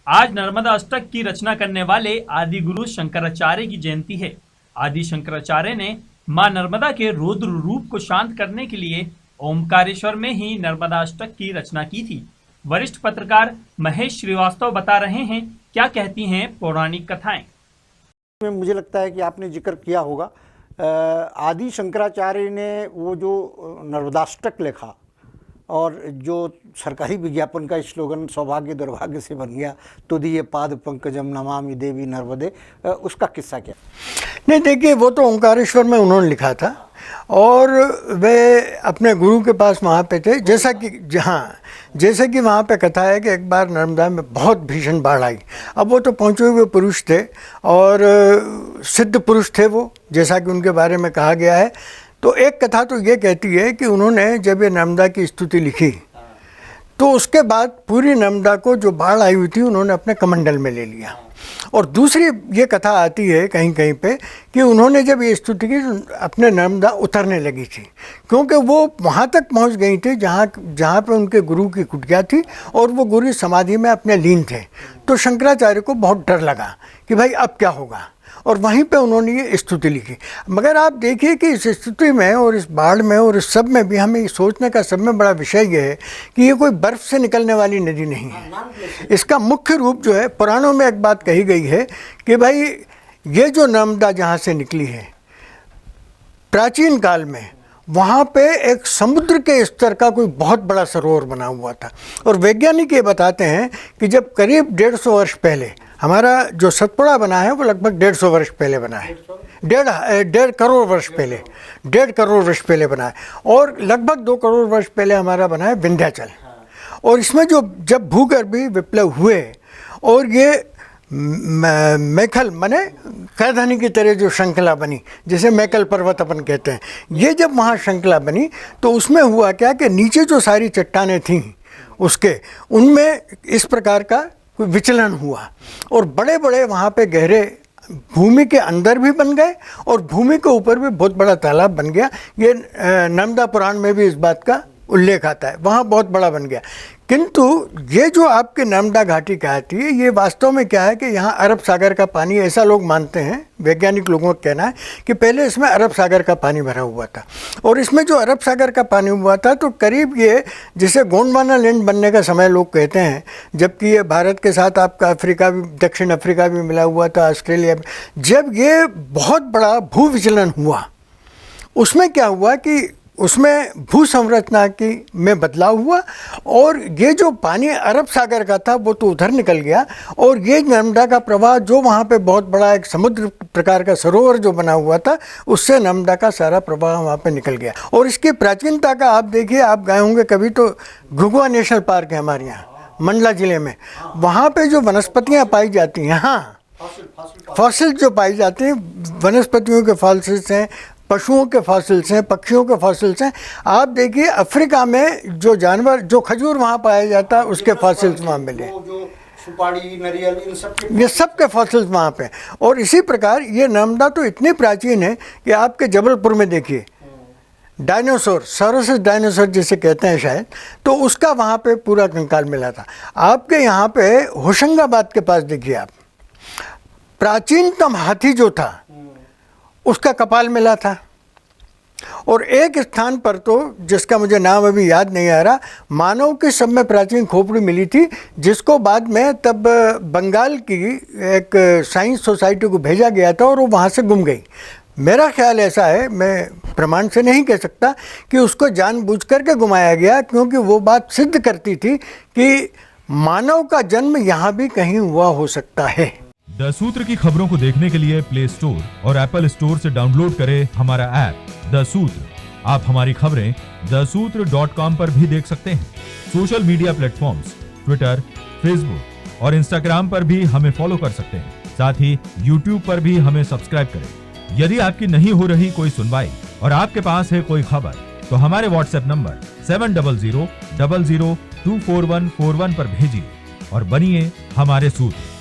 आज नर्मदा अष्टक की रचना करने वाले आदि गुरु शंकराचार्य की जयंती है। आदि शंकराचार्य ने मां नर्मदा के रौद्र रूप को शांत करने के लिए ओमकारेश्वर में ही नर्मदा अष्टक की रचना की थी। वरिष्ठ पत्रकार महेश श्रीवास्तव बता रहे हैं क्या कहती हैं पौराणिक कथाएं। मुझे लगता है कि आपने जिक्र किया होगा, आदि शंकराचार्य ने वो जो नर्मदाष्टक लिखा और जो सरकारी विज्ञापन का स्लोगन सौभाग्य दुर्भाग्य से बन गया, तुदीय पाद पंकजम नमामि देवी नर्मदे, उसका किस्सा क्या? नहीं, देखिए, वो तो ओंकारेश्वर में उन्होंने लिखा था और वे अपने गुरु के पास वहाँ पे थे। जैसा कि वहाँ पे कथा है कि एक बार नर्मदा में बहुत भीषण बाढ़ आई। अब वो तो पहुँचे हुए पुरुष थे और सिद्ध पुरुष थे वो, जैसा कि उनके बारे में कहा गया है। तो एक कथा तो ये कहती है कि उन्होंने जब ये नर्मदा की स्तुति लिखी तो उसके बाद पूरी नर्मदा को जो बाढ़ आई हुई थी उन्होंने अपने कमंडल में ले लिया। और दूसरी ये कथा आती है कहीं कहीं पे कि उन्होंने जब ये स्तुति की अपने नर्मदा उतरने लगी थी, क्योंकि वो वहाँ तक पहुँच गई थी जहाँ पे उनके गुरु की कुटिया थी और वो गुरु समाधि में अपने लीन थे। तो शंकराचार्य को बहुत डर लगा कि भाई अब क्या होगा, और वहीं पे उन्होंने ये स्तुति लिखी। मगर आप देखिए कि इस स्तुति में और इस बाढ़ में और इस सब में भी हमें ये सोचने का सब में बड़ा विषय ये है कि ये कोई बर्फ़ से निकलने वाली नदी नहीं है। इसका मुख्य रूप जो है, पुराणों में एक बात कही गई है कि भाई ये जो नर्मदा जहाँ से निकली है प्राचीन काल में, वहाँ पे एक समुद्र के स्तर का कोई बहुत बड़ा सरोवर बना हुआ था। और वैज्ञानिक ये बताते हैं कि जब करीब 150 वर्ष पहले हमारा जो सतपुड़ा बना है वो लगभग 150 वर्ष पहले बना है, 1.5 करोड़ वर्ष पहले, 1.5 करोड़ वर्ष पहले बना है। और लगभग 2 करोड़ वर्ष पहले हमारा बना है विंध्याचल। और इसमें जो जब भूगर्भीय विप्लव हुए और ये मैखल माने कैदानी की तरह जो श्रृंखला बनी, जिसे मैकल पर्वत अपन कहते हैं, ये जब वहाँ श्रृंखला बनी तो उसमें हुआ क्या कि नीचे जो सारी चट्टानें थीं उनमें इस प्रकार का कोई विचलन हुआ और बड़े बड़े वहाँ पे गहरे भूमि के अंदर भी बन गए और भूमि के ऊपर भी बहुत बड़ा तालाब बन गया। ये नर्मदा पुराण में भी इस बात का उल्लेख आता है, वहाँ बहुत बड़ा बन गया। किंतु ये जो आपके नर्मदा घाटी कहती है, ये वास्तव में क्या है कि यहाँ अरब सागर का पानी, ऐसा लोग मानते हैं, वैज्ञानिक लोगों का कहना है कि पहले इसमें अरब सागर का पानी भरा हुआ था। और इसमें जो अरब सागर का पानी हुआ था तो करीब ये जिसे गोंडवाना लैंड बनने का समय लोग कहते हैं, जबकि ये भारत के साथ आपका अफ्रीका भी, दक्षिण अफ्रीका भी मिला हुआ था, ऑस्ट्रेलिया भी। जब ये बहुत बड़ा भू विचलन हुआ, उसमें क्या हुआ कि उसमें भू संरचना की में बदलाव हुआ और ये जो पानी अरब सागर का था वो तो उधर निकल गया और ये नर्मदा का प्रवाह जो वहाँ पे बहुत बड़ा एक समुद्र प्रकार का सरोवर जो बना हुआ था, उससे नर्मदा का सारा प्रवाह वहाँ पे निकल गया। और इसकी प्राचीनता का आप देखिए, आप गए होंगे कभी तो घुघुआ नेशनल पार्क है हमारे यहाँ मंडला ज़िले में, वहाँ पर जो वनस्पतियाँ पाई जाती हैं, हाँ, फॉसिल जो पाई जाती हैं, वनस्पतियों के फॉसिल्स हैं, पशुओं के फॉसिल्स हैं, पक्षियों के फॉसिल्स हैं। आप देखिए अफ्रीका में जो जानवर, जो खजूर वहाँ पाया जाता है, उसके फॉसिल्स वहाँ मिले, सुपारी, नारियल, इन सब ये सब के फॉसिल्स वहाँ पे। और इसी प्रकार ये नर्मदा तो इतनी प्राचीन है कि आपके जबलपुर में देखिए डायनासोर, सौरोसिस डायनासोर जिसे कहते हैं शायद, तो उसका वहाँ पे पूरा कंकाल मिला था। आपके यहाँ पे होशंगाबाद के पास देखिए आप, प्राचीनतम हाथी जो था उसका कपाल मिला था। और एक स्थान पर तो, जिसका मुझे नाम अभी याद नहीं आ रहा, मानव के सब में प्राचीन खोपड़ी मिली थी, जिसको बाद में तब बंगाल की एक साइंस सोसाइटी को भेजा गया था और वो वहाँ से गुम गई। मेरा ख्याल ऐसा है, मैं प्रमाण से नहीं कह सकता कि उसको जानबूझ करके गुमाया गया, क्योंकि वो बात सिद्ध करती थी कि मानव का जन्म यहाँ भी कहीं हुआ हो सकता है। द सूत्र की खबरों को देखने के लिए प्ले स्टोर और एप्पल स्टोर से डाउनलोड करें हमारा ऐप द सूत्र। आप हमारी खबरें thesutra.com पर भी देख सकते हैं। Social media platforms Twitter, Facebook और इंस्टाग्राम पर भी हमें फॉलो कर सकते हैं। साथ ही यूट्यूब पर भी हमें सब्सक्राइब करें। यदि आपकी नहीं हो रही कोई सुनवाई और आपके पास है कोई खबर, तो हमारे व्हाट्सएप नंबर 700000244141 पर भेजिए और बनिए हमारे सूत्र।